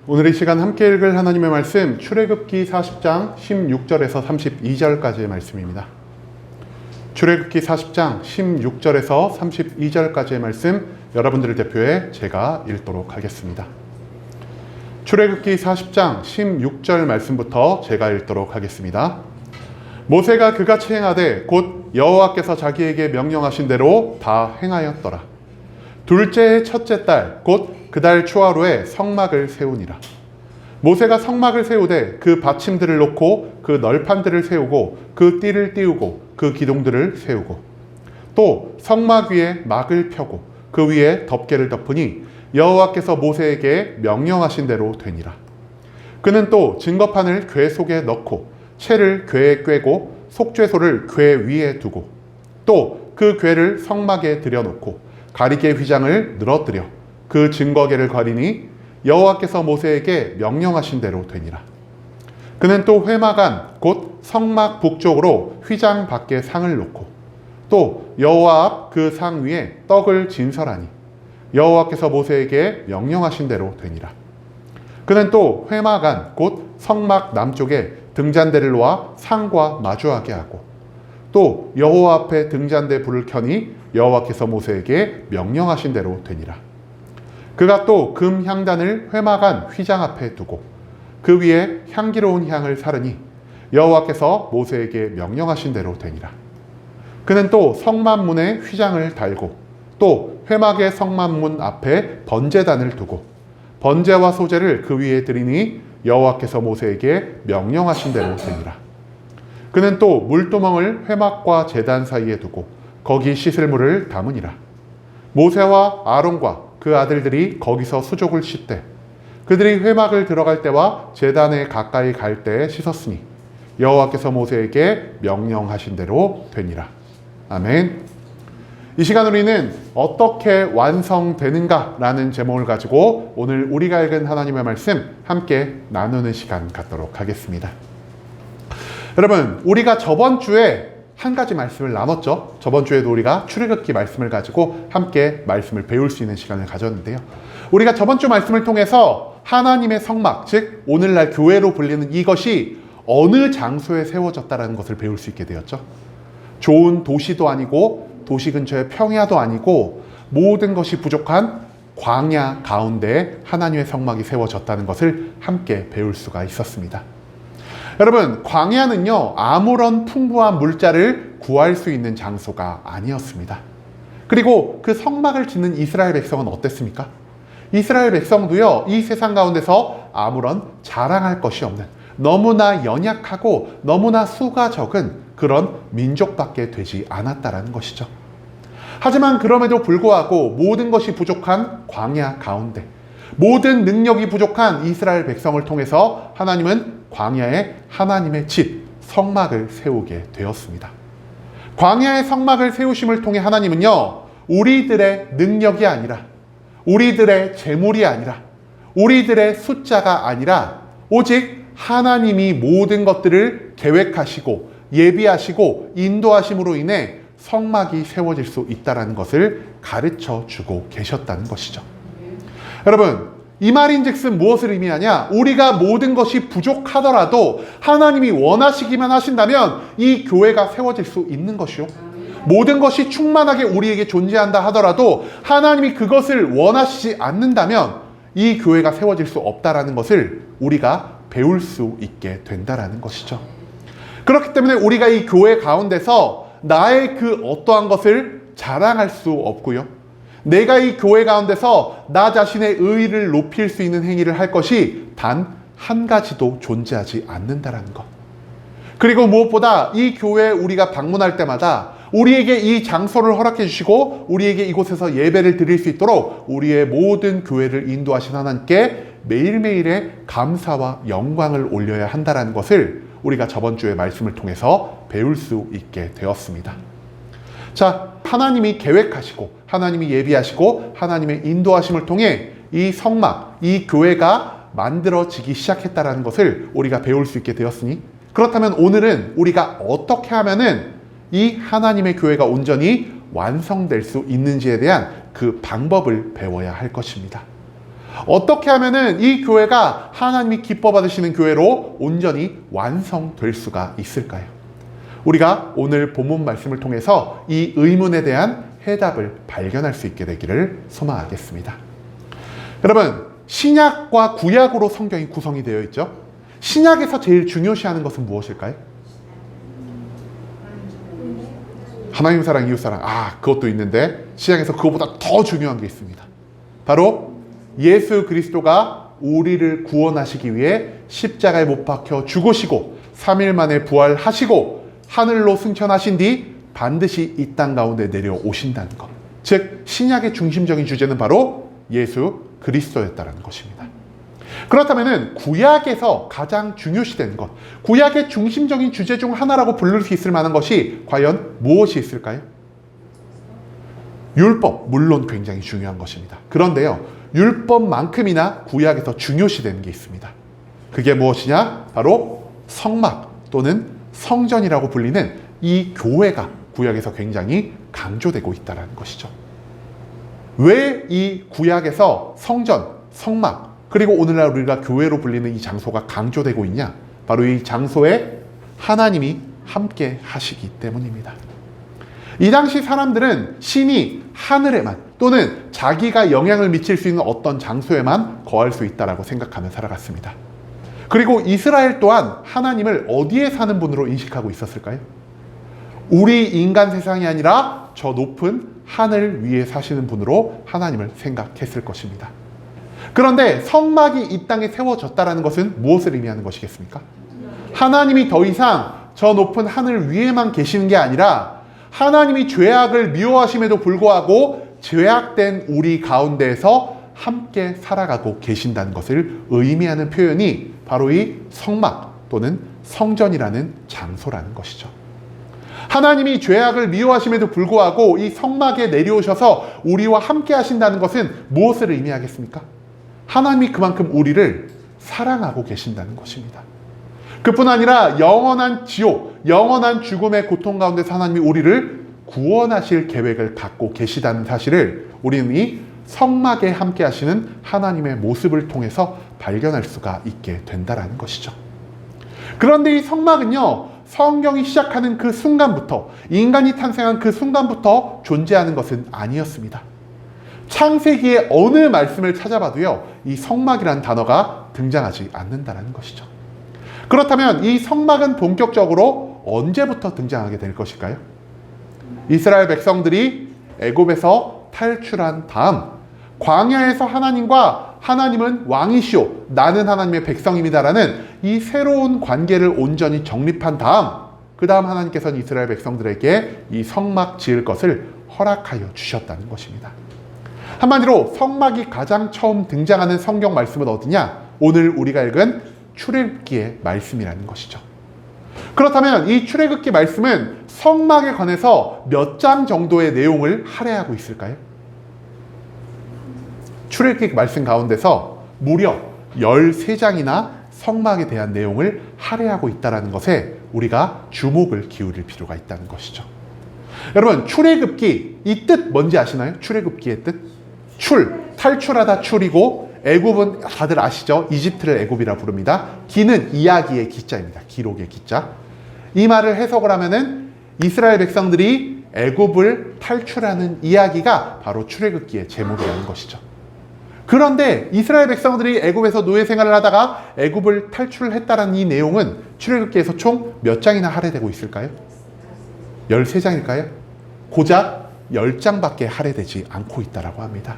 오늘 이 시간 함께 읽을 하나님의 말씀 출애굽기 40장 16절에서 32절까지의 말씀입니다. 출애굽기 40장 16절에서 32절까지의 말씀 여러분들을 대표해 제가 읽도록 하겠습니다. 출애굽기 40장 16절 말씀부터 제가 읽도록 하겠습니다. 모세가 그같이 행하되 곧 여호와께서 자기에게 명령하신 대로 다 행하였더라. 둘째의 첫째 달 곧 그 달 초하루에 성막을 세우니라. 모세가 성막을 세우되 그 받침들을 놓고 그 널판들을 세우고 그 띠를 띄우고 그 기둥들을 세우고 또 성막 위에 막을 펴고 그 위에 덮개를 덮으니 여호와께서 모세에게 명령하신 대로 되니라. 그는 또 증거판을 궤 속에 넣고 채를 궤에 꿰고 속죄소를 궤 위에 두고 또 그 궤를 성막에 들여놓고 가리개 휘장을 늘어뜨려 그 증거궤를 가리니 여호와께서 모세에게 명령하신 대로 되니라. 그는 또 회막 안 곧 성막 북쪽으로 휘장 밖에 상을 놓고 또 여호와 앞 그 상 위에 떡을 진설하니 여호와께서 모세에게 명령하신 대로 되니라. 그는 또 회막 안 곧 성막 남쪽에 등잔대를 놓아 상과 마주하게 하고 또 여호와 앞에 등잔대 불을 켜니 여호와께서 모세에게 명령하신 대로 되니라. 그가 또 금 향단을 회막 안 휘장 앞에 두고 그 위에 향기로운 향을 사르니 여호와께서 모세에게 명령하신 대로 되니라. 그는 또 성만문에 휘장을 달고 또 회막의 성만문 앞에 번제단을 두고 번제와 소제를 그 위에 드리니 여호와께서 모세에게 명령하신 대로 되니라. 그는 또 물두멍을 회막과 제단 사이에 두고 거기 씻을 물을 담으니라. 모세와 아론과 그 아들들이 거기서 수족을 씻되 그들이 회막을 들어갈 때와 제단에 가까이 갈 때에 씻었으니 여호와께서 모세에게 명령하신 대로 되니라. 아멘. 이 시간 우리는 어떻게 완성되는가라는 제목을 가지고 오늘 우리가 읽은 하나님의 말씀 함께 나누는 시간 갖도록 하겠습니다. 여러분, 우리가 저번 주에 한 가지 말씀을 나눴죠. 저번 주에도 우리가 출애굽기 말씀을 가지고 함께 말씀을 배울 수 있는 시간을 가졌는데요. 우리가 저번 주 말씀을 통해서 하나님의 성막, 즉 오늘날 교회로 불리는 이것이 어느 장소에 세워졌다는 것을 배울 수 있게 되었죠. 좋은 도시도 아니고 도시 근처의 평야도 아니고 모든 것이 부족한 광야 가운데 하나님의 성막이 세워졌다는 것을 함께 배울 수가 있었습니다. 여러분, 광야는요 아무런 풍부한 물자를 구할 수 있는 장소가 아니었습니다. 그리고 그 성막을 짓는 이스라엘 백성은 어땠습니까? 이스라엘 백성도요 이 세상 가운데서 아무런 자랑할 것이 없는 너무나 연약하고 너무나 수가 적은 그런 민족밖에 되지 않았다라는 것이죠. 하지만 그럼에도 불구하고 모든 것이 부족한 광야 가운데 모든 능력이 부족한 이스라엘 백성을 통해서 하나님은 광야에 하나님의 집, 성막을 세우게 되었습니다. 광야의 성막을 세우심을 통해 하나님은요, 우리들의 능력이 아니라, 우리들의 재물이 아니라, 우리들의 숫자가 아니라, 오직 하나님이 모든 것들을 계획하시고, 예비하시고, 인도하심으로 인해 성막이 세워질 수 있다는 것을 가르쳐 주고 계셨다는 것이죠. 여러분, 이 말인즉슨 무엇을 의미하냐? 우리가 모든 것이 부족하더라도 하나님이 원하시기만 하신다면 이 교회가 세워질 수 있는 것이요. 모든 것이 충만하게 우리에게 존재한다 하더라도 하나님이 그것을 원하시지 않는다면 이 교회가 세워질 수 없다라는 것을 우리가 배울 수 있게 된다라는 것이죠. 그렇기 때문에 우리가 이 교회 가운데서 나의 그 어떠한 것을 자랑할 수 없고요. 내가 이 교회 가운데서 나 자신의 의의를 높일 수 있는 행위를 할 것이 단 한 가지도 존재하지 않는다라는 것. 그리고 무엇보다 이 교회에 우리가 방문할 때마다 우리에게 이 장소를 허락해 주시고 우리에게 이곳에서 예배를 드릴 수 있도록 우리의 모든 교회를 인도하신 하나님께 매일매일의 감사와 영광을 올려야 한다는 것을 우리가 저번 주의 말씀을 통해서 배울 수 있게 되었습니다. 자, 하나님이 계획하시고 하나님이 예비하시고 하나님의 인도하심을 통해 이 성막, 이 교회가 만들어지기 시작했다는 것을 우리가 배울 수 있게 되었으니 그렇다면 오늘은 우리가 어떻게 하면은 이 하나님의 교회가 온전히 완성될 수 있는지에 대한 그 방법을 배워야 할 것입니다. 어떻게 하면은 이 교회가 하나님이 기뻐 받으시는 교회로 온전히 완성될 수가 있을까요? 우리가 오늘 본문 말씀을 통해서 이 의문에 대한 해답을 발견할 수 있게 되기를 소망하겠습니다. 여러분, 신약과 구약으로 성경이 구성이 되어 있죠. 신약에서 제일 중요시하는 것은 무엇일까요? 하나님 사랑, 이웃 사랑. 그것도 있는데 신약에서 그것보다 더 중요한 게 있습니다. 바로 예수 그리스도가 우리를 구원하시기 위해 십자가에 못 박혀 죽으시고 3일 만에 부활하시고 하늘로 승천하신 뒤 반드시 이 땅 가운데 내려오신다는 것. 즉 신약의 중심적인 주제는 바로 예수 그리스도였다는 것입니다. 그렇다면 구약에서 가장 중요시되는 것, 구약의 중심적인 주제 중 하나라고 부를 수 있을 만한 것이 과연 무엇이 있을까요? 율법, 물론 굉장히 중요한 것입니다. 그런데요, 율법만큼이나 구약에서 중요시되는 게 있습니다. 그게 무엇이냐? 바로 성막 또는 성전이라고 불리는 이 교회가 구약에서 굉장히 강조되고 있다는 것이죠. 왜 이 구약에서 성전, 성막, 그리고 오늘날 우리가 교회로 불리는 이 장소가 강조되고 있냐? 바로 이 장소에 하나님이 함께 하시기 때문입니다. 이 당시 사람들은 신이 하늘에만 또는 자기가 영향을 미칠 수 있는 어떤 장소에만 거할 수 있다라고 생각하며 살아갔습니다. 그리고 이스라엘 또한 하나님을 어디에 사는 분으로 인식하고 있었을까요? 우리 인간 세상이 아니라 저 높은 하늘 위에 사시는 분으로 하나님을 생각했을 것입니다. 그런데 성막이 이 땅에 세워졌다는 것은 무엇을 의미하는 것이겠습니까? 하나님이 더 이상 저 높은 하늘 위에만 계시는 게 아니라 하나님이 죄악을 미워하심에도 불구하고 죄악된 우리 가운데에서 함께 살아가고 계신다는 것을 의미하는 표현이 바로 이 성막 또는 성전이라는 장소라는 것이죠. 하나님이 죄악을 미워하심에도 불구하고 이 성막에 내려오셔서 우리와 함께 하신다는 것은 무엇을 의미하겠습니까? 하나님이 그만큼 우리를 사랑하고 계신다는 것입니다. 그뿐 아니라 영원한 지옥, 영원한 죽음의 고통 가운데서 하나님이 우리를 구원하실 계획을 갖고 계시다는 사실을 우리는 이 성막에 함께 하시는 하나님의 모습을 통해서 발견할 수가 있게 된다는 것이죠. 그런데 이 성막은요, 성경이 시작하는 그 순간부터, 인간이 탄생한 그 순간부터 존재하는 것은 아니었습니다. 창세기의 어느 말씀을 찾아봐도요, 이 성막이라는 단어가 등장하지 않는다는 것이죠. 그렇다면 이 성막은 본격적으로 언제부터 등장하게 될 것일까요? 이스라엘 백성들이 애굽에서 탈출한 다음 광야에서 하나님과 하나님은 왕이시오, 나는 하나님의 백성입니다라는 이 새로운 관계를 온전히 정립한 다음, 그 다음 하나님께서는 이스라엘 백성들에게 이 성막 지을 것을 허락하여 주셨다는 것입니다. 한마디로 성막이 가장 처음 등장하는 성경 말씀은 어디냐? 오늘 우리가 읽은 출애굽기의 말씀이라는 것이죠. 그렇다면 이 출애굽기 말씀은 성막에 관해서 몇 장 정도의 내용을 할애하고 있을까요? 출애굽기 말씀 가운데서 무려 13장이나 성막에 대한 내용을 할애하고 있다는 것에 우리가 주목을 기울일 필요가 있다는 것이죠. 여러분, 출애굽기, 이 뜻 뭔지 아시나요? 출애굽기의 뜻? 탈출하다 출이고, 애굽은 다들 아시죠? 이집트를 애굽이라 부릅니다. 기는 이야기의 기자입니다. 기록의 기자. 이 말을 해석을 하면은 이스라엘 백성들이 애굽을 탈출하는 이야기가 바로 출애굽기의 제목이라는 것이죠. 그런데 이스라엘 백성들이 애굽에서 노예 생활을 하다가 애굽을 탈출했다는 이 내용은 출애굽기에서 총 몇 장이나 할애되고 있을까요? 13장일까요? 고작 10장밖에 할애되지 않고 있다고 합니다.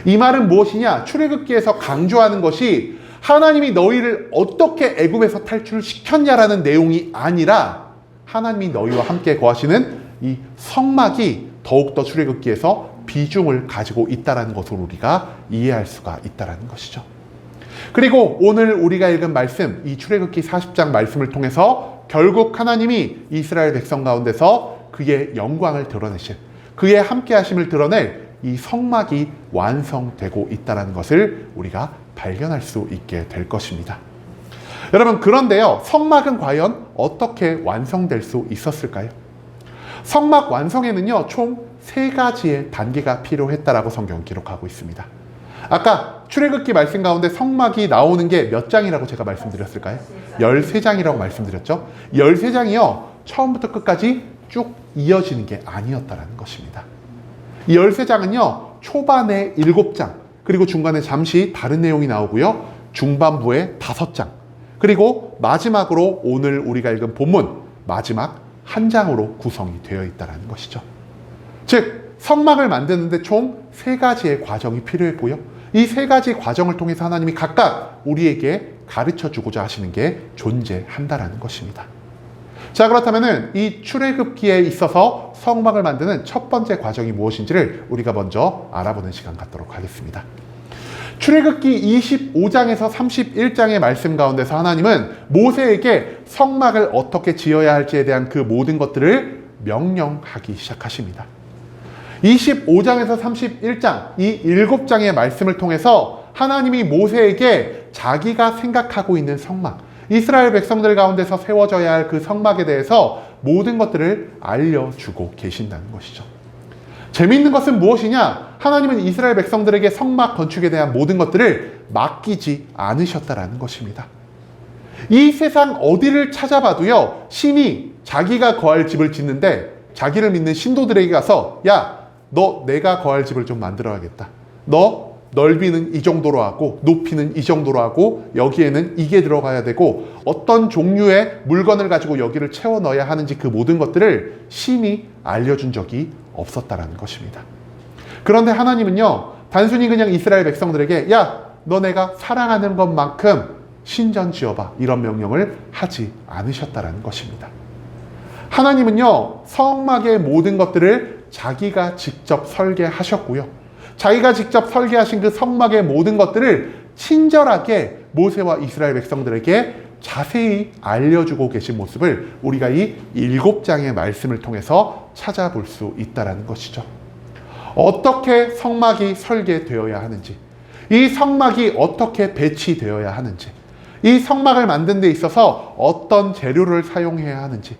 이 말은 무엇이냐? 출애굽기에서 강조하는 것이 하나님이 너희를 어떻게 애굽에서 탈출시켰냐라는 내용이 아니라 하나님이 너희와 함께 거하시는 이 성막이 더욱더 출애굽기에서 비중을 가지고 있다는 것을 우리가 이해할 수가 있다는 것이죠. 그리고 오늘 우리가 읽은 말씀, 이 출애굽기 40장 말씀을 통해서 결국 하나님이 이스라엘 백성 가운데서 그의 영광을 드러내신, 그의 함께 하심을 드러낼 이 성막이 완성되고 있다는 것을 우리가 발견할 수 있게 될 것입니다. 여러분, 그런데요, 성막은 과연 어떻게 완성될 수 있었을까요? 성막 완성에는요, 총 3가지의 단계가 필요했다라고 성경은 기록하고 있습니다. 아까 출애굽기 말씀 가운데 성막이 나오는 게 몇 장이라고 제가 말씀드렸을까요? 13장이라고 말씀드렸죠. 13장이요. 처음부터 끝까지 쭉 이어지는 게 아니었다라는 것입니다. 이 13장은요. 초반에 7장, 그리고 중간에 잠시 다른 내용이 나오고요. 중반부에 5장, 그리고 마지막으로 오늘 우리가 읽은 본문 마지막 한 장으로 구성이 되어 있다는 것이죠. 즉 성막을 만드는데 총 3가지의 과정이 필요했고요. 이 3가지 과정을 통해서 하나님이 각각 우리에게 가르쳐주고자 하시는 게 존재한다라는 것입니다. 자, 그렇다면 이 출애굽기에 있어서 성막을 만드는 첫 번째 과정이 무엇인지를 우리가 먼저 알아보는 시간 갖도록 하겠습니다. 출애굽기 25장에서 31장의 말씀 가운데서 하나님은 모세에게 성막을 어떻게 지어야 할지에 대한 그 모든 것들을 명령하기 시작하십니다. 25장에서 31장, 이 7장의 말씀을 통해서 하나님이 모세에게 자기가 생각하고 있는 성막, 이스라엘 백성들 가운데서 세워져야 할 그 성막에 대해서 모든 것들을 알려주고 계신다는 것이죠. 재미있는 것은 무엇이냐? 하나님은 이스라엘 백성들에게 성막 건축에 대한 모든 것들을 맡기지 않으셨다라는 것입니다. 이 세상 어디를 찾아봐도요, 신이 자기가 거할 집을 짓는데 자기를 믿는 신도들에게 가서 야, 너 내가 거할 집을 좀 만들어야겠다. 너 넓이는 이 정도로 하고 높이는 이 정도로 하고 여기에는 이게 들어가야 되고 어떤 종류의 물건을 가지고 여기를 채워 넣어야 하는지 그 모든 것들을 신이 알려준 적이 없었다라는 것입니다. 그런데 하나님은요, 단순히 그냥 이스라엘 백성들에게 야, 너 내가 사랑하는 것만큼 신전 지어봐, 이런 명령을 하지 않으셨다라는 것입니다. 하나님은요, 성막의 모든 것들을 자기가 직접 설계하셨고요, 자기가 직접 설계하신 그 성막의 모든 것들을 친절하게 모세와 이스라엘 백성들에게 자세히 알려주고 계신 모습을 우리가 이 7장의 말씀을 통해서 찾아볼 수 있다는 것이죠. 어떻게 성막이 설계되어야 하는지, 이 성막이 어떻게 배치되어야 하는지, 이 성막을 만든 데 있어서 어떤 재료를 사용해야 하는지,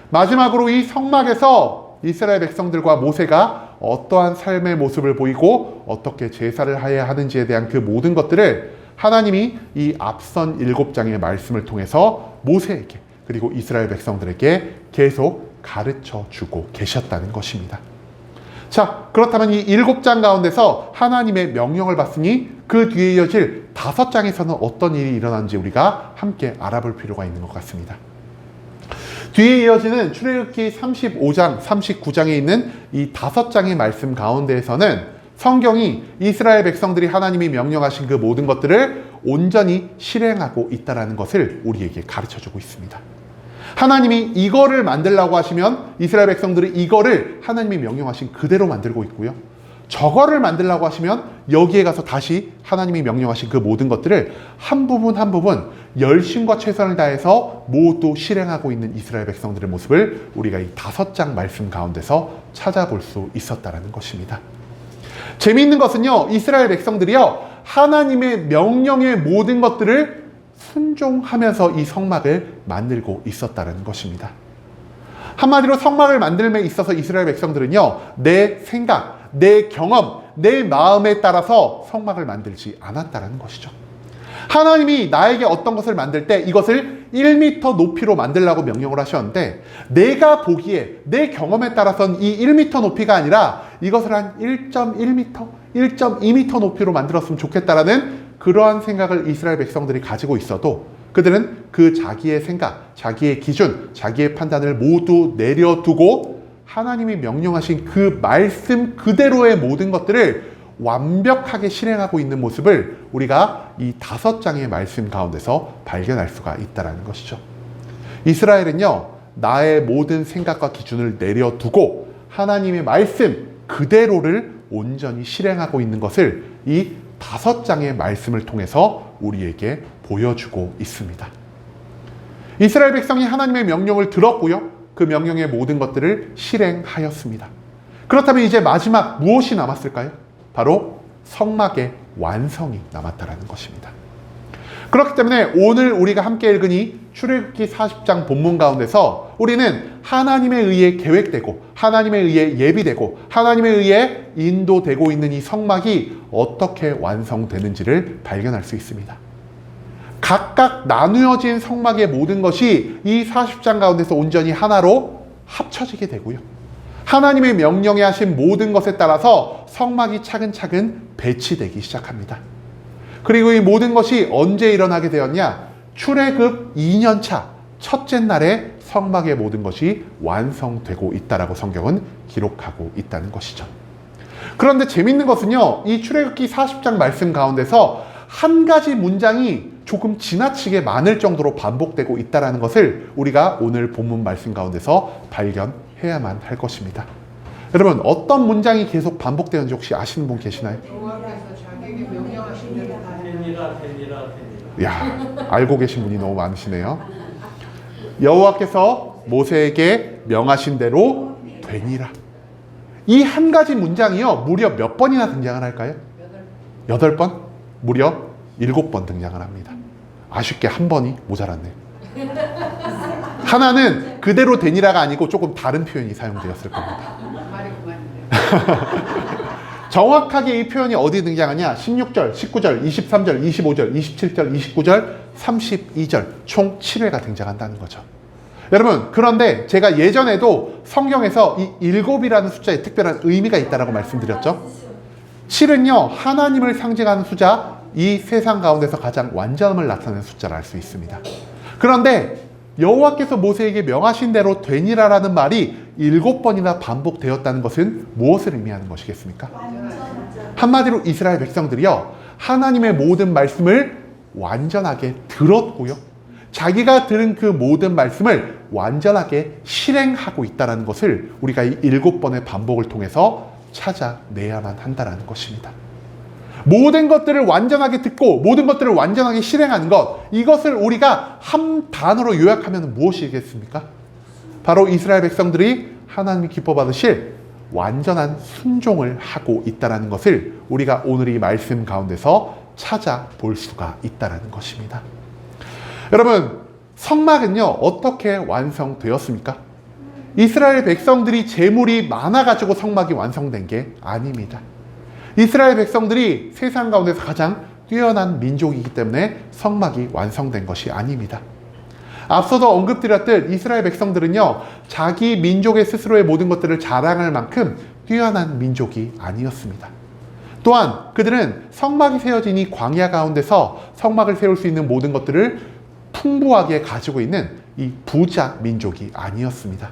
마지막으로 이 성막에서 이스라엘 백성들과 모세가 어떠한 삶의 모습을 보이고 어떻게 제사를 해야 하는지에 대한 그 모든 것들을 하나님이 이 앞선 7장의 말씀을 통해서 모세에게 그리고 이스라엘 백성들에게 계속 가르쳐 주고 계셨다는 것입니다. 자, 그렇다면 이 7장 가운데서 하나님의 명령을 받으니 그 뒤에 이어질 5장에서는 어떤 일이 일어나는지 우리가 함께 알아볼 필요가 있는 것 같습니다. 뒤에 이어지는 출애굽기 35장, 39장에 있는 이 5장의 말씀 가운데에서는 성경이 이스라엘 백성들이 하나님이 명령하신 그 모든 것들을 온전히 실행하고 있다는 것을 우리에게 가르쳐주고 있습니다. 하나님이 이거를 만들라고 하시면 이스라엘 백성들이 이거를 하나님이 명령하신 그대로 만들고 있고요, 저거를 만들라고 하시면 여기에 가서 다시 하나님이 명령하신 그 모든 것들을 한 부분 한 부분 열심과 최선을 다해서 모두 실행하고 있는 이스라엘 백성들의 모습을 우리가 이 5장 말씀 가운데서 찾아볼 수 있었다는 것입니다. 재미있는 것은요, 이스라엘 백성들이요, 하나님의 명령의 모든 것들을 순종하면서 이 성막을 만들고 있었다는 것입니다. 한마디로 성막을 만들m에 있어서 이스라엘 백성들은요, 내 생각, 내 경험, 내 마음에 따라서 성막을 만들지 않았다는 것이죠. 하나님이 나에게 어떤 것을 만들 때 이것을 1m 높이로 만들라고 명령을 하셨는데, 내가 보기에 내 경험에 따라서는 이 1m 높이가 아니라 이것을 한 1.1m, 1.2m 높이로 만들었으면 좋겠다라는 그러한 생각을 이스라엘 백성들이 가지고 있어도 그들은 그 자기의 생각, 자기의 기준, 자기의 판단을 모두 내려두고 하나님이 명령하신 그 말씀 그대로의 모든 것들을 완벽하게 실행하고 있는 모습을 우리가 이 5장의 말씀 가운데서 발견할 수가 있다는 것이죠. 이스라엘은요, 나의 모든 생각과 기준을 내려두고 하나님의 말씀 그대로를 온전히 실행하고 있는 것을 이 5장의 말씀을 통해서 우리에게 보여주고 있습니다. 이스라엘 백성이 하나님의 명령을 들었고요, 그 명령의 모든 것들을 실행하였습니다. 그렇다면 이제 마지막 무엇이 남았을까요? 바로 성막의 완성이 남았다는 것입니다. 그렇기 때문에 오늘 우리가 함께 읽은 이 출애굽기 40장 본문 가운데서 우리는 하나님에 의해 계획되고 하나님에 의해 예비되고 하나님에 의해 인도되고 있는 이 성막이 어떻게 완성되는지를 발견할 수 있습니다. 각각 나누어진 성막의 모든 것이 이 40장 가운데서 온전히 하나로 합쳐지게 되고요. 하나님의 명령에 하신 모든 것에 따라서 성막이 차근차근 배치되기 시작합니다. 그리고 이 모든 것이 언제 일어나게 되었냐? 출애굽 2년차 첫째 날에 성막의 모든 것이 완성되고 있다라고 성경은 기록하고 있다는 것이죠. 그런데 재밌는 것은요, 이 출애굽기 40장 말씀 가운데서 한 가지 문장이 조금 지나치게 많을 정도로 반복되고 있다는 것을 우리가 오늘 본문 말씀 가운데서 발견해야만 할 것입니다. 여러분, 어떤 문장이 계속 반복되는지 혹시 아시는 분 계시나요? 여호와께서 자기에게 명령하신 대로 다 되니라. 야, 알고 계신 분이 너무 많으시네요. 여호와께서 모세에게 명하신 대로 되니라. 이 한 가지 문장이요, 무려 몇 번이나 등장을 할까요? 8번? 무려 7번 등장을 합니다. 아쉽게 한 번이 모자랐네요. 하나는 그대로 되니라가 아니고 조금 다른 표현이 사용되었을 겁니다. 말이 그만인데요. 정확하게 이 표현이 어디 등장하냐? 16절, 19절, 23절, 25절, 27절, 29절, 32절 총 7회가 등장한다는 거죠. 여러분, 그런데 제가 예전에도 성경에서 이 7이라는 숫자에 특별한 의미가 있다고 말씀드렸죠. 7은요, 하나님을 상징하는 숫자, 이 세상 가운데서 가장 완전함을 나타내는 숫자를 알 수 있습니다. 그런데 여호와께서 모세에게 명하신 대로 되니라라는 말이 7번이나 반복되었다는 것은 무엇을 의미하는 것이겠습니까? 한마디로 이스라엘 백성들이요, 하나님의 모든 말씀을 완전하게 들었고요, 자기가 들은 그 모든 말씀을 완전하게 실행하고 있다는 것을 우리가 이 7번의 반복을 통해서 찾아내야만 한다는 것입니다. 모든 것들을 완전하게 듣고 모든 것들을 완전하게 실행하는 것, 이것을 우리가 한 단어로 요약하면 무엇이겠습니까? 바로 이스라엘 백성들이 하나님이 기뻐 받으실 완전한 순종을 하고 있다는 것을 우리가 오늘 이 말씀 가운데서 찾아볼 수가 있다는 것입니다. 여러분, 성막은요, 어떻게 완성되었습니까? 이스라엘 백성들이 재물이 많아가지고 성막이 완성된 게 아닙니다. 이스라엘 백성들이 세상 가운데서 가장 뛰어난 민족이기 때문에 성막이 완성된 것이 아닙니다. 앞서도 언급드렸듯 이스라엘 백성들은요, 자기 민족의 스스로의 모든 것들을 자랑할 만큼 뛰어난 민족이 아니었습니다. 또한 그들은 성막이 세워진 이 광야 가운데서 성막을 세울 수 있는 모든 것들을 풍부하게 가지고 있는 이 부자 민족이 아니었습니다.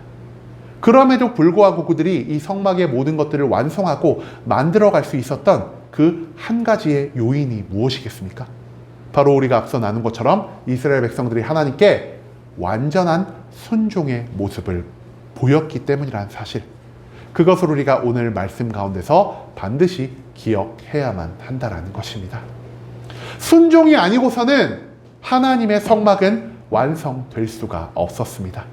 그럼에도 불구하고 그들이 이 성막의 모든 것들을 완성하고 만들어갈 수 있었던 그 한 가지의 요인이 무엇이겠습니까? 바로 우리가 앞서 나눈 것처럼 이스라엘 백성들이 하나님께 완전한 순종의 모습을 보였기 때문이라는 사실, 그것을 우리가 오늘 말씀 가운데서 반드시 기억해야만 한다는 것입니다. 순종이 아니고서는 하나님의 성막은 완성될 수가 없었습니다.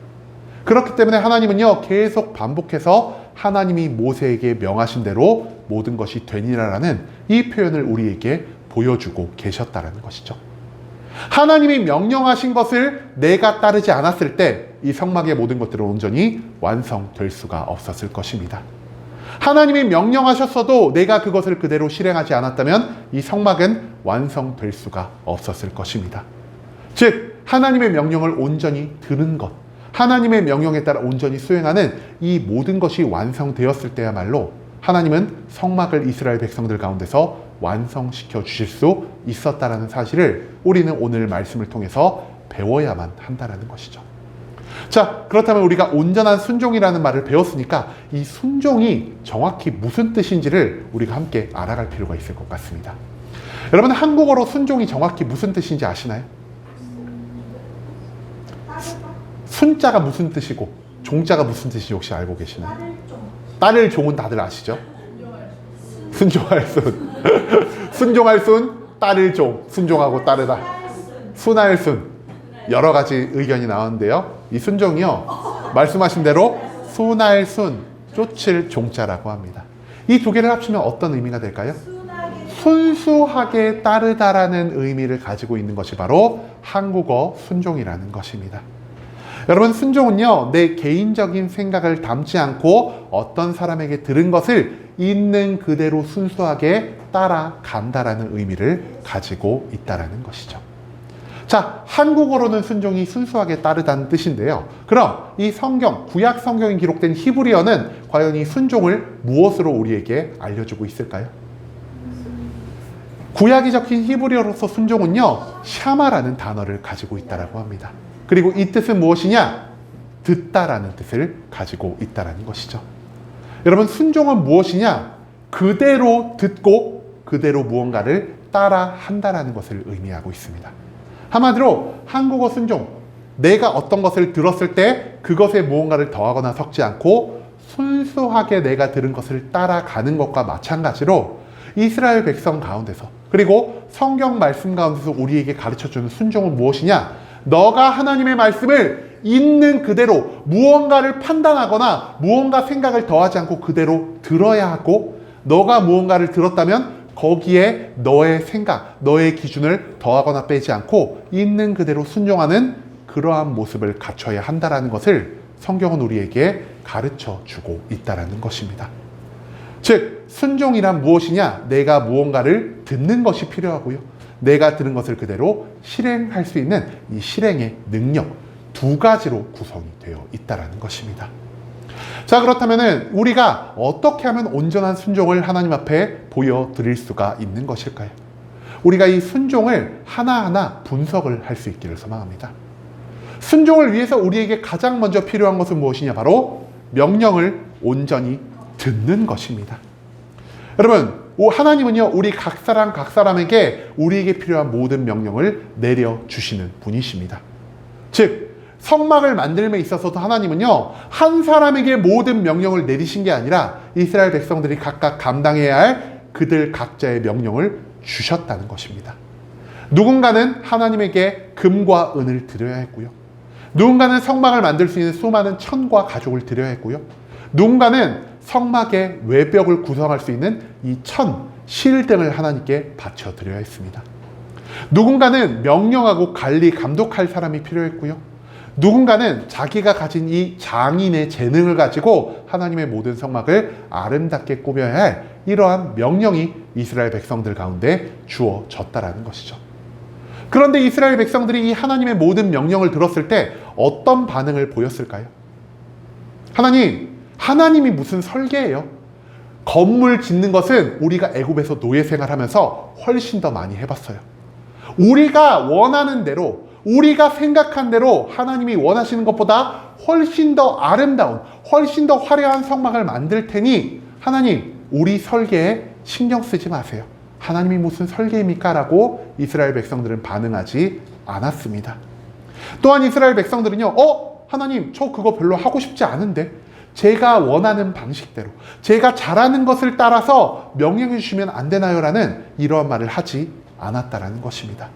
그렇기 때문에 하나님은요, 계속 반복해서 하나님이 모세에게 명하신 대로 모든 것이 되니라라는 이 표현을 우리에게 보여주고 계셨다는 것이죠. 하나님이 명령하신 것을 내가 따르지 않았을 때 이 성막의 모든 것들은 온전히 완성될 수가 없었을 것입니다. 하나님이 명령하셨어도 내가 그것을 그대로 실행하지 않았다면 이 성막은 완성될 수가 없었을 것입니다. 즉, 하나님의 명령을 온전히 들은 것, 하나님의 명령에 따라 온전히 수행하는 이 모든 것이 완성되었을 때야말로 하나님은 성막을 이스라엘 백성들 가운데서 완성시켜 주실 수 있었다는 사실을 우리는 오늘 말씀을 통해서 배워야만 한다는 것이죠. 자, 그렇다면 우리가 온전한 순종이라는 말을 배웠으니까 이 순종이 정확히 무슨 뜻인지를 우리가 함께 알아갈 필요가 있을 것 같습니다. 여러분, 한국어로 순종이 정확히 무슨 뜻인지 아시나요? 순자가 무슨 뜻이고 종자가 무슨 뜻인지 혹시 알고 계시나요? 따를 종은 다들 아시죠? 순종할 순. 순종할 순, 따를 종. 순종하고 따르다. 순할 순. 여러 가지 의견이 나오는데요, 이 순종이요, 말씀하신 대로 순할 순, 쫓을 종자라고 합니다. 이 두 개를 합치면 어떤 의미가 될까요? 순수하게 따르다라는 의미를 가지고 있는 것이 바로 한국어 순종이라는 것입니다. 여러분, 순종은요, 내 개인적인 생각을 담지 않고 어떤 사람에게 들은 것을 있는 그대로 순수하게 따라간다라는 의미를 가지고 있다라는 것이죠. 자, 한국어로는 순종이 순수하게 따르다는 뜻인데요. 그럼 이 성경, 구약 성경에 기록된 히브리어는 과연 이 순종을 무엇으로 우리에게 알려주고 있을까요? 구약이 적힌 히브리어로서 순종은요, 샤마라는 단어를 가지고 있다라고 합니다. 그리고 이 뜻은 무엇이냐? 듣다라는 뜻을 가지고 있다라는 것이죠. 여러분, 순종은 무엇이냐? 그대로 듣고 그대로 무언가를 따라 한다라는 것을 의미하고 있습니다. 한마디로 한국어 순종, 내가 어떤 것을 들었을 때 그것에 무언가를 더하거나 섞지 않고 순수하게 내가 들은 것을 따라가는 것과 마찬가지로 이스라엘 백성 가운데서, 그리고 성경 말씀 가운데서 우리에게 가르쳐주는 순종은 무엇이냐? 너가 하나님의 말씀을 있는 그대로 무언가를 판단하거나 무언가 생각을 더하지 않고 그대로 들어야 하고, 너가 무언가를 들었다면 거기에 너의 생각, 너의 기준을 더하거나 빼지 않고 있는 그대로 순종하는 그러한 모습을 갖춰야 한다는 것을 성경은 우리에게 가르쳐 주고 있다는 것입니다. 즉, 순종이란 무엇이냐? 내가 무언가를 듣는 것이 필요하고요, 내가 들은 것을 그대로 실행할 수 있는 이 실행의 능력, 두 가지로 구성이 되어 있다는 것입니다. 자, 그렇다면 우리가 어떻게 하면 온전한 순종을 하나님 앞에 보여드릴 수가 있는 것일까요? 우리가 이 순종을 하나하나 분석을 할 수 있기를 소망합니다. 순종을 위해서 우리에게 가장 먼저 필요한 것은 무엇이냐? 바로 명령을 온전히 듣는 것입니다. 여러분, 하나님은요, 우리 각 사람에게 우리에게 필요한 모든 명령을 내려주시는 분이십니다. 즉, 성막을 만들m에 있어서도 하나님은요, 한 사람에게 모든 명령을 내리신 게 아니라 이스라엘 백성들이 각각 감당해야 할 그들 각자의 명령을 주셨다는 것입니다. 누군가는 하나님에게 금과 은을 드려야 했고요, 누군가는 성막을 만들 수 있는 수많은 천과 가죽을 드려야 했고요, 누군가는 성막의 외벽을 구성할 수 있는 이 천, 실 등을 하나님께 바쳐 드려야 했습니다. 누군가는 명령하고 관리, 감독할 사람이 필요했고요, 누군가는 자기가 가진 이 장인의 재능을 가지고 하나님의 모든 성막을 아름답게 꾸며야 할 이러한 명령이 이스라엘 백성들 가운데 주어졌다라는 것이죠. 그런데 이스라엘 백성들이 이 하나님의 모든 명령을 들었을 때 어떤 반응을 보였을까요? 하나님이 무슨 설계예요? 건물 짓는 것은 우리가 애굽에서 노예 생활하면서 훨씬 더 많이 해봤어요. 우리가 원하는 대로, 우리가 생각한 대로 하나님이 원하시는 것보다 훨씬 더 아름다운, 훨씬 더 화려한 성막을 만들 테니 하나님, 우리 설계에 신경 쓰지 마세요. 하나님이 무슨 설계입니까? 라고 이스라엘 백성들은 반응하지 않았습니다. 또한 이스라엘 백성들은요, 하나님, 저 그거 별로 하고 싶지 않은데 제가 원하는 방식대로, 제가 잘하는 것을 따라서 명령해 주시면 안 되나요? 라는 이러한 말을 하지 않았다라는 것입니다.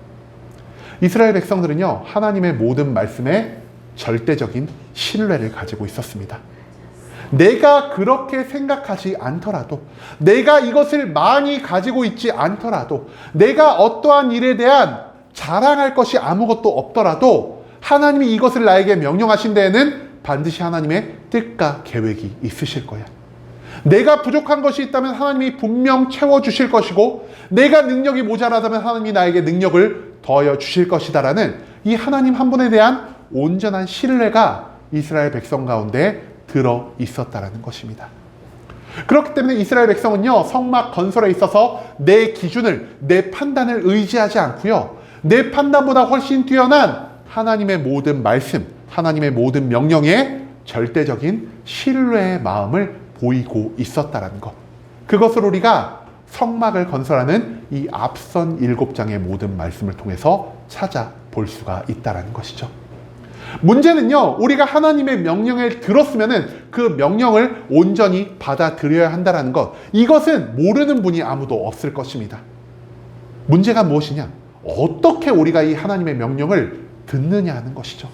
이스라엘 백성들은요, 하나님의 모든 말씀에 절대적인 신뢰를 가지고 있었습니다. 내가 그렇게 생각하지 않더라도, 내가 이것을 많이 가지고 있지 않더라도, 내가 어떠한 일에 대한 자랑할 것이 아무것도 없더라도 하나님이 이것을 나에게 명령하신 데에는 반드시 하나님의 뜻과 계획이 있으실 거야. 내가 부족한 것이 있다면 하나님이 분명 채워주실 것이고, 내가 능력이 모자라다면 하나님이 나에게 능력을 더하여 주실 것이다라는 이 하나님 한 분에 대한 온전한 신뢰가 이스라엘 백성 가운데 들어 있었다라는 것입니다. 그렇기 때문에 이스라엘 백성은요, 성막 건설에 있어서 내 기준을, 내 판단을 의지하지 않고요, 내 판단보다 훨씬 뛰어난 하나님의 모든 말씀, 하나님의 모든 명령에 절대적인 신뢰의 마음을 보이고 있었다라는 것. 그것을 우리가 성막을 건설하는 이 앞선 7장의 모든 말씀을 통해서 찾아볼 수가 있다는 것이죠. 문제는요, 우리가 하나님의 명령을 들었으면 그 명령을 온전히 받아들여야 한다는 것, 이것은 모르는 분이 아무도 없을 것입니다. 문제가 무엇이냐? 어떻게 우리가 이 하나님의 명령을 듣느냐 하는 것이죠.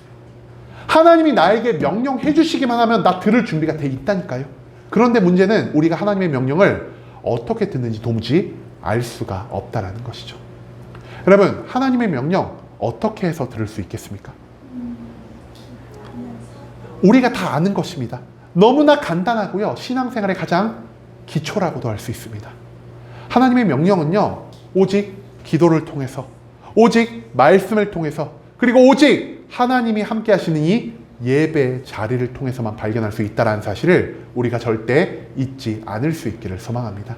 하나님이 나에게 명령해 주시기만 하면 나 들을 준비가 돼 있다니까요. 그런데 문제는 우리가 하나님의 명령을 어떻게 듣는지 도무지 알 수가 없다라는 것이죠. 여러분, 하나님의 명령 어떻게 해서 들을 수 있겠습니까? 우리가 다 아는 것입니다. 너무나 간단하고요. 신앙생활의 가장 기초라고도 할 수 있습니다. 하나님의 명령은요. 오직 기도를 통해서, 오직 말씀을 통해서, 그리고 오직 하나님이 함께 하시는 이 예배 자리를 통해서만 발견할 수 있다는 사실을 우리가 절대 잊지 않을 수 있기를 소망합니다.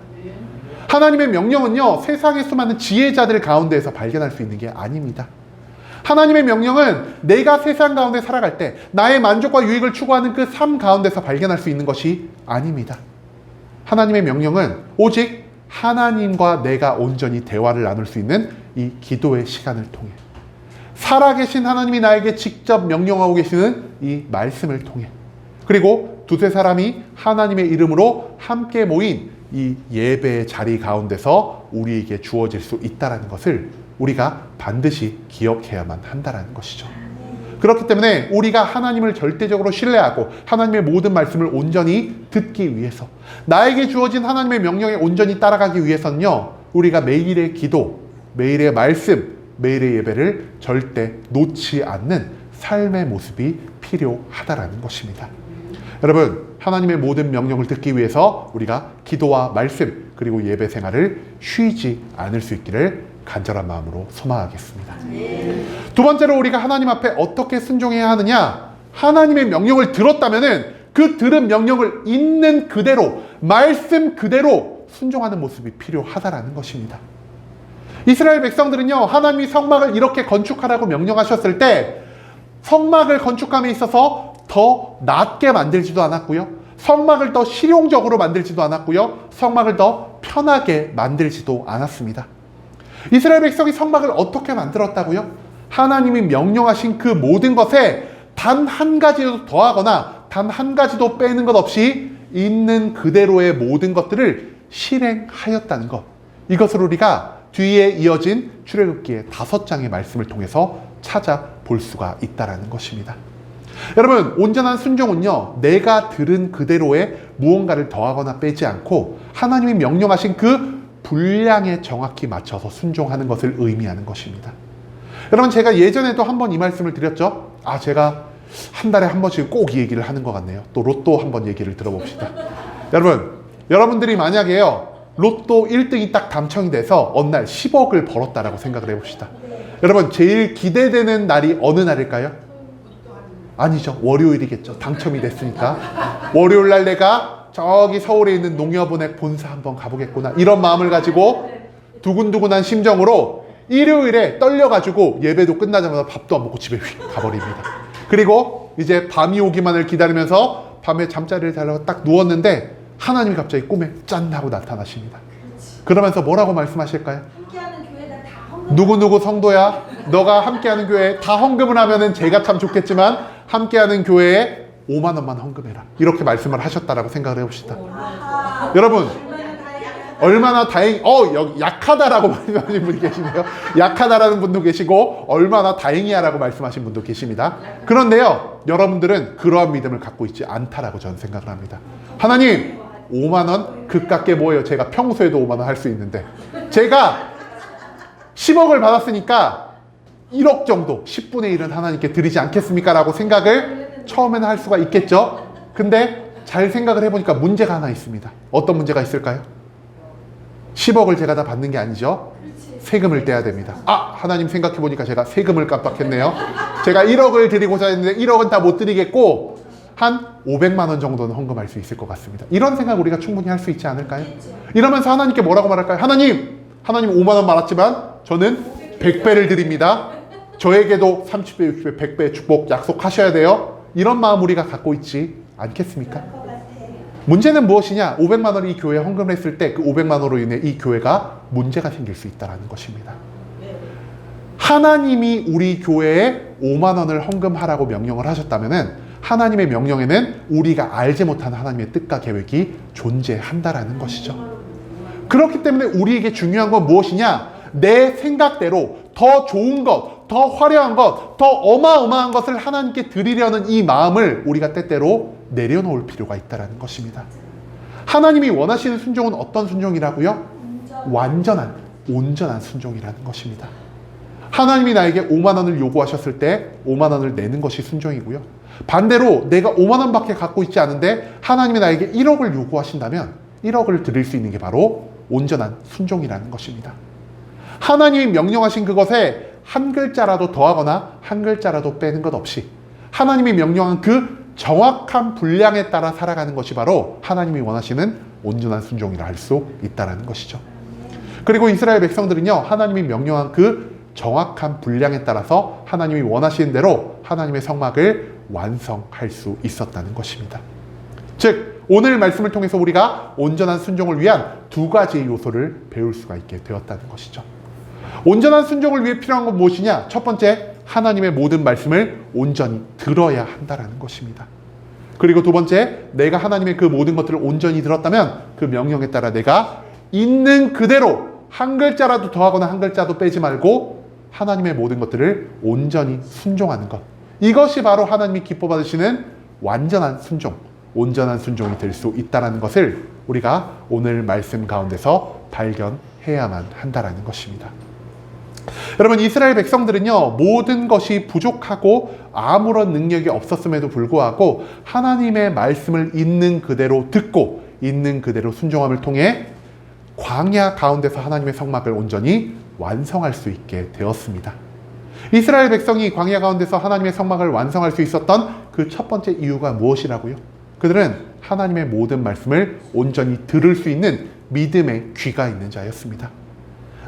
하나님의 명령은요. 세상의 수많은 지혜자들 가운데에서 발견할 수 있는 게 아닙니다. 하나님의 명령은 내가 세상 가운데 살아갈 때 나의 만족과 유익을 추구하는 그 삶 가운데서 발견할 수 있는 것이 아닙니다. 하나님의 명령은 오직 하나님과 내가 온전히 대화를 나눌 수 있는 이 기도의 시간을 통해, 살아계신 하나님이 나에게 직접 명령하고 계시는 이 말씀을 통해, 그리고 두세 사람이 하나님의 이름으로 함께 모인 이 예배의 자리 가운데서 우리에게 주어질 수 있다는 것을 우리가 반드시 기억해야만 한다는 것이죠. 그렇기 때문에 우리가 하나님을 절대적으로 신뢰하고 하나님의 모든 말씀을 온전히 듣기 위해서, 나에게 주어진 하나님의 명령에 온전히 따라가기 위해서는요, 우리가 매일의 기도, 매일의 말씀, 매일의 예배를 절대 놓지 않는 삶의 모습이 필요하다라는 것입니다. 여러분, 하나님의 모든 명령을 듣기 위해서 우리가 기도와 말씀, 그리고 예배 생활을 쉬지 않을 수 있기를 간절한 마음으로 소망하겠습니다. 두 번째로 우리가 하나님 앞에 어떻게 순종해야 하느냐? 하나님의 명령을 들었다면은 그 들은 명령을 있는 그대로, 말씀 그대로 순종하는 모습이 필요하다라는 것입니다. 이스라엘 백성들은요, 하나님이 성막을 이렇게 건축하라고 명령하셨을 때 성막을 건축함에 있어서 더 낮게 만들지도 않았고요, 성막을 더 실용적으로 만들지도 않았고요, 성막을 더 편하게 만들지도 않았습니다. 이스라엘 백성이 성막을 어떻게 만들었다고요? 하나님이 명령하신 그 모든 것에 단 한 가지도 더하거나 단 한 가지도 빼는 것 없이 있는 그대로의 모든 것들을 실행하였다는 것. 이것을 우리가 뒤에 이어진 출애굽기의 5장의 말씀을 통해서 찾아볼 수가 있다는 것입니다. 여러분, 온전한 순종은요, 내가 들은 그대로의 무언가를 더하거나 빼지 않고 하나님이 명령하신 그 분량에 정확히 맞춰서 순종하는 것을 의미하는 것입니다. 여러분, 제가 예전에도 한번 이 말씀을 드렸죠. 제가 한 달에 한 번씩 꼭 이 얘기를 하는 것 같네요. 또 로또 한번 얘기를 들어봅시다. 여러분들이 만약에요, 로또 1등이 딱 당첨이 돼서 어느 날 10억을 벌었다라고 생각을 해봅시다. 여러분, 제일 기대되는 날이 어느 날일까요? 아니죠. 월요일이겠죠. 당첨이 됐으니까. 월요일 날 내가 저기 서울에 있는 농협은행 본사 한번 가보겠구나, 이런 마음을 가지고 두근두근한 심정으로 일요일에 떨려가지고 예배도 끝나자마자 밥도 안 먹고 집에 휙 가버립니다. 그리고 이제 밤이 오기만을 기다리면서 밤에 잠자리를 자려고 딱 누웠는데 하나님이 갑자기 꿈에 짠 하고 나타나십니다. 그러면서 뭐라고 말씀하실까요? 함께하는 교회다 다 헌금. 누구누구 성도야, 너가 함께하는 교회에 다 헌금을 하면은 제가 참 좋겠지만 함께하는 교회에 5만 원만 헌금해라, 이렇게 말씀을 하셨다라고 생각을 해봅시다. 여러분, 얼마나 여기 약하다라고 말씀하신 분이 계시네요. 약하다라는 분도 계시고 얼마나 다행이야라고 말씀하신 분도 계십니다. 그런데요, 여러분들은 그러한 믿음을 갖고 있지 않다라고 저는 생각을 합니다. 하나님, 5만 원 그깟게 뭐예요? 제가 평소에도 5만 원 할 수 있는데, 제가 10억을 받았으니까 1억 정도, 10분의 1은 하나님께 드리지 않겠습니까? 라고 생각을 처음에는 할 수가 있겠죠. 근데 잘 생각을 해보니까 문제가 하나 있습니다. 어떤 문제가 있을까요? 10억을 제가 다 받는 게 아니죠. 세금을 떼야 됩니다. 하나님, 생각해보니까 제가 세금을 깜빡했네요. 제가 1억을 드리고자 했는데 1억은 다 못 드리겠고 한 500만 원 정도는 헌금할 수 있을 것 같습니다. 이런 생각 우리가 충분히 할 수 있지 않을까요? 이러면서 하나님께 뭐라고 말할까요? 하나님 5만 원 받았지만 저는 100배를 드립니다. 저에게도 30배, 60배, 100배 축복 약속하셔야 돼요. 이런 마음 우리가 갖고 있지 않겠습니까? 문제는 무엇이냐? 500만 원을 이 교회에 헌금을 했을 때 그 500만 원으로 인해 이 교회가 문제가 생길 수 있다는 것입니다. 하나님이 우리 교회에 5만 원을 헌금하라고 명령을 하셨다면 하나님의 명령에는 우리가 알지 못하는 하나님의 뜻과 계획이 존재한다라는 것이죠. 그렇기 때문에 우리에게 중요한 건 무엇이냐? 내 생각대로 더 좋은 것, 더 화려한 것, 더 어마어마한 것을 하나님께 드리려는 이 마음을 우리가 때때로 내려놓을 필요가 있다는 것입니다. 하나님이 원하시는 순종은 어떤 순종이라고요? 온전한 순종이라는 것입니다. 하나님이 나에게 5만 원을 요구하셨을 때 5만 원을 내는 것이 순종이고요. 반대로 내가 5만 원밖에 갖고 있지 않은데 하나님이 나에게 1억을 요구하신다면 1억을 드릴 수 있는 게 바로 온전한 순종이라는 것입니다. 하나님이 명령하신 그것에 한 글자라도 더하거나 한 글자라도 빼는 것 없이 하나님이 명령한 그 정확한 분량에 따라 살아가는 것이 바로 하나님이 원하시는 온전한 순종이라 할 수 있다는 것이죠. 그리고 이스라엘 백성들은요, 하나님이 명령한 그 정확한 분량에 따라서 하나님이 원하시는 대로 하나님의 성막을 완성할 수 있었다는 것입니다. 즉, 오늘 말씀을 통해서 우리가 온전한 순종을 위한 두 가지의 요소를 배울 수가 있게 되었다는 것이죠. 온전한 순종을 위해 필요한 건 무엇이냐? 첫 번째, 하나님의 모든 말씀을 온전히 들어야 한다는 것입니다. 그리고 두 번째, 내가 하나님의 그 모든 것들을 온전히 들었다면 그 명령에 따라 내가 있는 그대로 한 글자라도 더하거나 한 글자도 빼지 말고 하나님의 모든 것들을 온전히 순종하는 것. 이것이 바로 하나님이 기뻐 받으시는 완전한 순종, 온전한 순종이 될 수 있다는 것을 우리가 오늘 말씀 가운데서 발견해야만 한다는 것입니다. 여러분, 이스라엘 백성들은요, 모든 것이 부족하고 아무런 능력이 없었음에도 불구하고 하나님의 말씀을 있는 그대로 듣고 있는 그대로 순종함을 통해 광야 가운데서 하나님의 성막을 온전히 완성할 수 있게 되었습니다. 이스라엘 백성이 광야 가운데서 하나님의 성막을 완성할 수 있었던 그 첫 번째 이유가 무엇이라고요? 그들은 하나님의 모든 말씀을 온전히 들을 수 있는 믿음의 귀가 있는 자였습니다.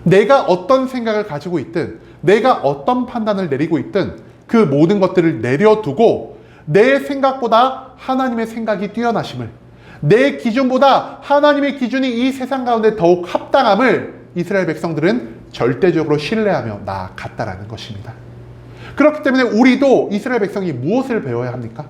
내가 어떤 생각을 가지고 있든, 내가 어떤 판단을 내리고 있든 그 모든 것들을 내려두고 내 생각보다 하나님의 생각이 뛰어나심을, 내 기준보다 하나님의 기준이 이 세상 가운데 더욱 합당함을 이스라엘 백성들은 절대적으로 신뢰하며 나아갔다라는 것입니다. 그렇기 때문에 우리도 이스라엘 백성이 무엇을 배워야 합니까?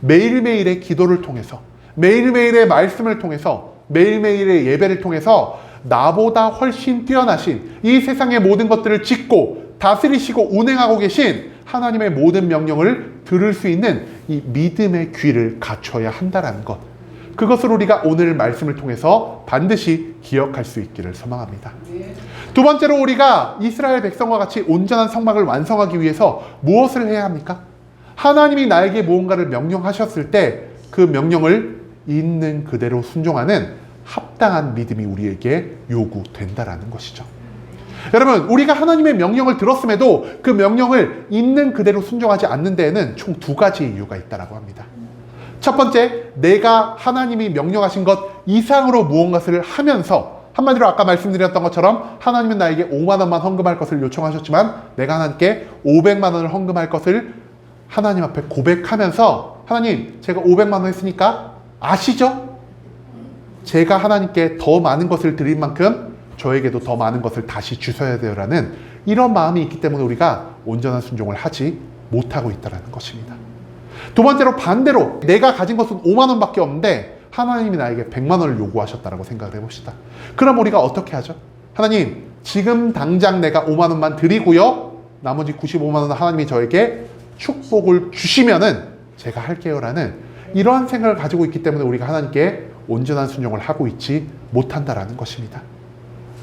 매일매일의 기도를 통해서, 매일매일의 말씀을 통해서, 매일매일의 예배를 통해서 나보다 훨씬 뛰어나신 이 세상의 모든 것들을 짓고 다스리시고 운행하고 계신 하나님의 모든 명령을 들을 수 있는 이 믿음의 귀를 갖춰야 한다는 것. 그것을 우리가 오늘 말씀을 통해서 반드시 기억할 수 있기를 소망합니다. 두 번째로 우리가 이스라엘 백성과 같이 온전한 성막을 완성하기 위해서 무엇을 해야 합니까? 하나님이 나에게 무언가를 명령하셨을 때 그 명령을 있는 그대로 순종하는 합당한 믿음이 우리에게 요구된다라는 것이죠. 여러분, 우리가 하나님의 명령을 들었음에도 그 명령을 있는 그대로 순종하지 않는 데에는 총 두 가지의 이유가 있다고 합니다. 첫 번째, 내가 하나님이 명령하신 것 이상으로 무언가를 하면서, 한마디로 아까 말씀드렸던 것처럼 하나님은 나에게 5만 원만 헌금할 것을 요청하셨지만 내가 하나님께 500만 원을 헌금할 것을 하나님 앞에 고백하면서, 하나님, 제가 500만 원 했으니까 아시죠? 제가 하나님께 더 많은 것을 드릴 만큼 저에게도 더 많은 것을 다시 주셔야 돼요라는 이런 마음이 있기 때문에 우리가 온전한 순종을 하지 못하고 있다는 것입니다. 두 번째로, 반대로 내가 가진 것은 5만 원밖에 없는데 하나님이 나에게 100만 원을 요구하셨다고 생각을 해봅시다. 그럼 우리가 어떻게 하죠? 하나님, 지금 당장 내가 5만 원만 드리고요, 나머지 95만 원은 하나님이 저에게 축복을 주시면은 제가 할게요라는 이러한 생각을 가지고 있기 때문에 우리가 하나님께 온전한 순종을 하고 있지 못한다라는 것입니다.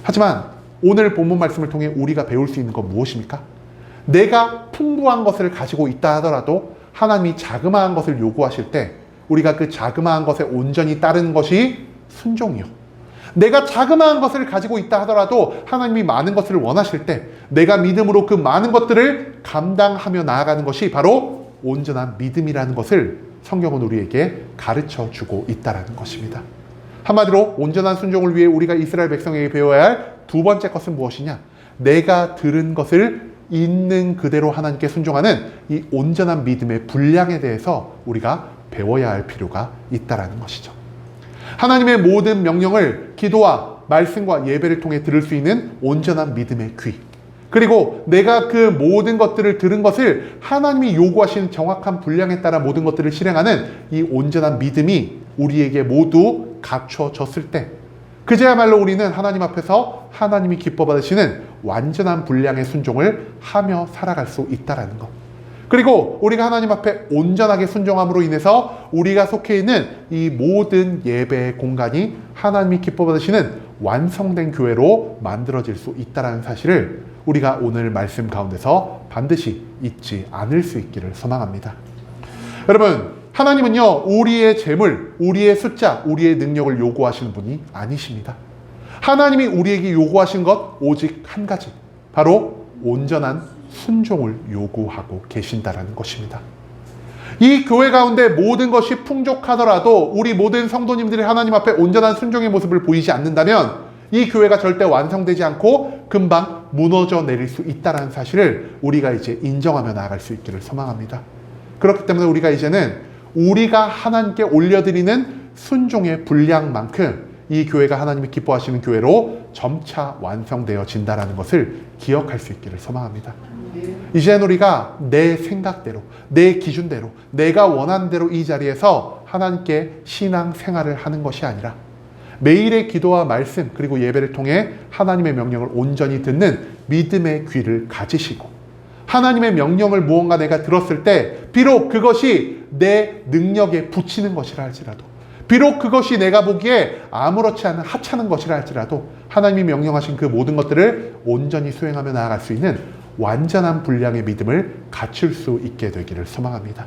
하지만 오늘 본문 말씀을 통해 우리가 배울 수 있는 건 무엇입니까? 내가 풍부한 것을 가지고 있다 하더라도 하나님이 자그마한 것을 요구하실 때 우리가 그 자그마한 것에 온전히 따르는 것이 순종이요. 내가 자그마한 것을 가지고 있다 하더라도 하나님이 많은 것을 원하실 때 내가 믿음으로 그 많은 것들을 감당하며 나아가는 것이 바로 온전한 믿음이라는 것을 성경은 우리에게 가르쳐 주고 있다는 것입니다. 한마디로 온전한 순종을 위해 우리가 이스라엘 백성에게 배워야 할 두 번째 것은 무엇이냐? 내가 들은 것을 있는 그대로 하나님께 순종하는 이 온전한 믿음의 분량에 대해서 우리가 배워야 할 필요가 있다는 것이죠. 하나님의 모든 명령을 기도와 말씀과 예배를 통해 들을 수 있는 온전한 믿음의 귀, 그리고 내가 그 모든 것들을 들은 것을 하나님이 요구하시는 정확한 분량에 따라 모든 것들을 실행하는 이 온전한 믿음이 우리에게 모두 갖춰졌을 때 그제야말로 우리는 하나님 앞에서 하나님이 기뻐 받으시는 완전한 분량의 순종을 하며 살아갈 수 있다는 것. 그리고 우리가 하나님 앞에 온전하게 순종함으로 인해서 우리가 속해 있는 이 모든 예배의 공간이 하나님이 기뻐 받으시는 완성된 교회로 만들어질 수 있다는 사실을 우리가 오늘 말씀 가운데서 반드시 잊지 않을 수 있기를 소망합니다. 여러분, 하나님은요, 우리의 재물, 우리의 숫자, 우리의 능력을 요구하시는 분이 아니십니다. 하나님이 우리에게 요구하신 것 오직 한 가지, 바로 온전한 순종을 요구하고 계신다라는 것입니다. 이 교회 가운데 모든 것이 풍족하더라도 우리 모든 성도님들이 하나님 앞에 온전한 순종의 모습을 보이지 않는다면 이 교회가 절대 완성되지 않고 금방 무너져 내릴 수 있다는 사실을 우리가 이제 인정하며 나아갈 수 있기를 소망합니다. 그렇기 때문에 우리가 이제는 우리가 하나님께 올려드리는 순종의 분량만큼 이 교회가 하나님이 기뻐하시는 교회로 점차 완성되어진다는 것을 기억할 수 있기를 소망합니다. 이제는 우리가 내 생각대로, 내 기준대로, 내가 원하는 대로 이 자리에서 하나님께 신앙 생활을 하는 것이 아니라 매일의 기도와 말씀 그리고 예배를 통해 하나님의 명령을 온전히 듣는 믿음의 귀를 가지시고 하나님의 명령을 무언가 내가 들었을 때 비록 그것이 내 능력에 부치는 것이라 할지라도 비록 그것이 내가 보기에 아무렇지 않은 하찮은 것이라 할지라도 하나님이 명령하신 그 모든 것들을 온전히 수행하며 나아갈 수 있는 완전한 분량의 믿음을 갖출 수 있게 되기를 소망합니다.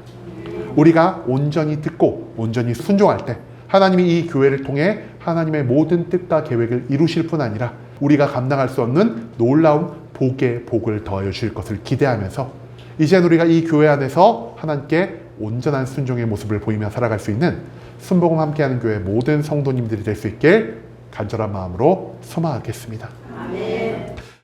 우리가 온전히 듣고 온전히 순종할 때 하나님이 이 교회를 통해 하나님의 모든 뜻과 계획을 이루실 뿐 아니라 우리가 감당할 수 없는 놀라운 복의 복을 더하여 주실 것을 기대하면서 이제는 우리가 이 교회 안에서 하나님께 온전한 순종의 모습을 보이며 살아갈 수 있는 순복음 함께하는 교회 모든 성도님들이 될 수 있길 간절한 마음으로 소망하겠습니다.